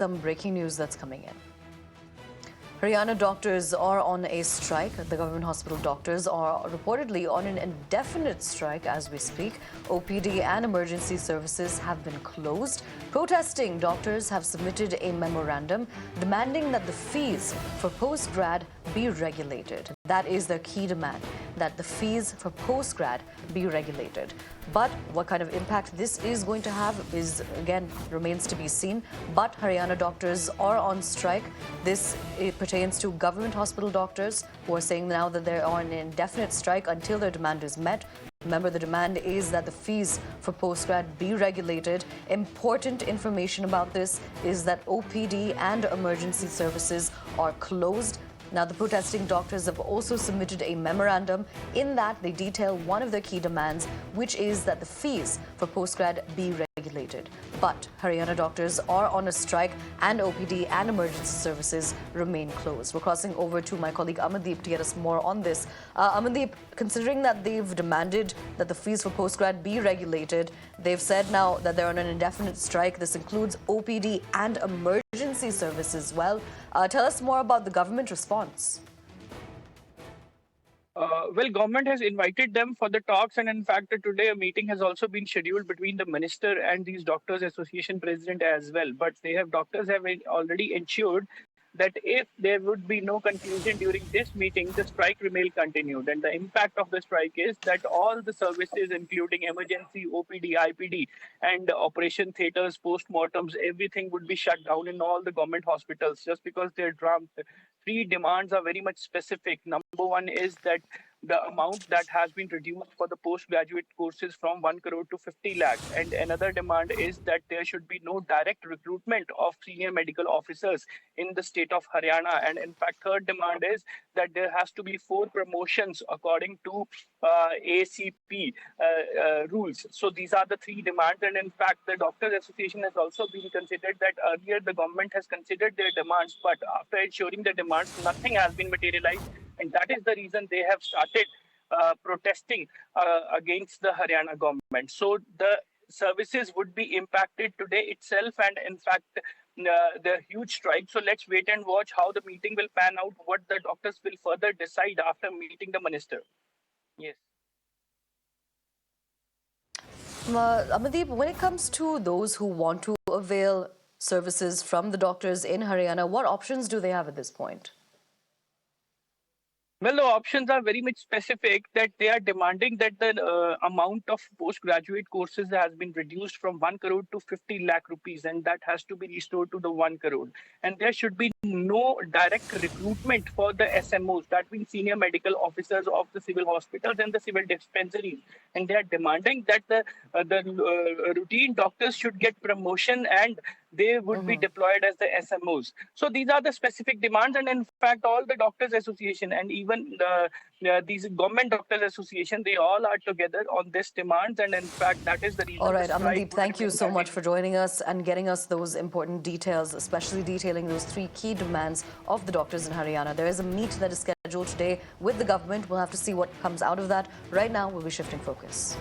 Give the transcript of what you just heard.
some breaking news that's coming in. Haryana doctors are on a strike. The government hospital doctors are reportedly on an indefinite strike as we speak. OPD and emergency services have been closed. Protesting doctors have submitted a memorandum demanding that the fees for postgrad be regulated. That is their key demand, that the fees for postgrad be regulated. But what kind of impact this is going to have is, again, remains to be seen. But Haryana doctors are on strike. This pertains to government hospital doctors who are saying now that they're on an indefinite strike until their demand is met. Remember, the demand is that the fees for postgrad be regulated. Important information about this is that OPD and emergency services are closed. Now, the protesting doctors have also submitted a memorandum. In that, they detail one of their key demands, which is that the fees for postgrad be regulated. But Haryana doctors are on a strike and OPD and emergency services remain closed. We're crossing over to my colleague Amandeep to get us more on this. Amandeep, considering that they've demanded that the fees for postgrad be regulated, they've said now that they're on an indefinite strike. This includes OPD and emergency services as well. Tell us more about the government response. Well, government has invited them for the talks, and in fact, today a meeting has also been scheduled between the minister and these doctors' association president as well. But doctors have already ensured that if there would be no conclusion during this meeting, the strike will continue. Then the impact of the strike is that all the services, including emergency, OPD, IPD, and operation theatres, postmortems, everything would be shut down in all the government hospitals just because their three demands are very much specific. Number one is that the amount that has been reduced for the postgraduate courses from 1 crore to 50 lakhs. And another demand is that there should be no direct recruitment of senior medical officers in the state of Haryana. And in fact, third demand is that there has to be 4 promotions according to ACP rules. So these are the 3 demands. And in fact, the Doctors Association has also been considered that earlier the government has considered their demands, but after ensuring the demands, nothing has been materialized. And that is the reason they have started protesting against the Haryana government. So the services would be impacted today itself, and in fact, the huge strike. So let's wait and watch how the meeting will pan out, what the doctors will further decide after meeting the minister. Yes. Amandeep, when it comes to those who want to avail services from the doctors in Haryana, what options do they have at this point? Well, the options are very much specific, that they are demanding that the amount of postgraduate courses has been reduced from 1 crore to 50 lakh rupees, and that has to be restored to the 1 crore. And there should be no direct recruitment for the SMOs, that means senior medical officers of the civil hospitals and the civil dispensaries. And they are demanding that the routine doctors should get promotion and they would be deployed as the SMOs. So these are the specific demands, and in fact, all the Doctors Association and even these government Doctors Association, they all are together on this demands, and in fact, that is the reason. All right, Amandeep, thank you so much for joining us and getting us those important details, especially detailing those 3 key demands of the doctors in Haryana. There is a meet that is scheduled today with the government. We'll have to see what comes out of that. Right now, we'll be shifting focus.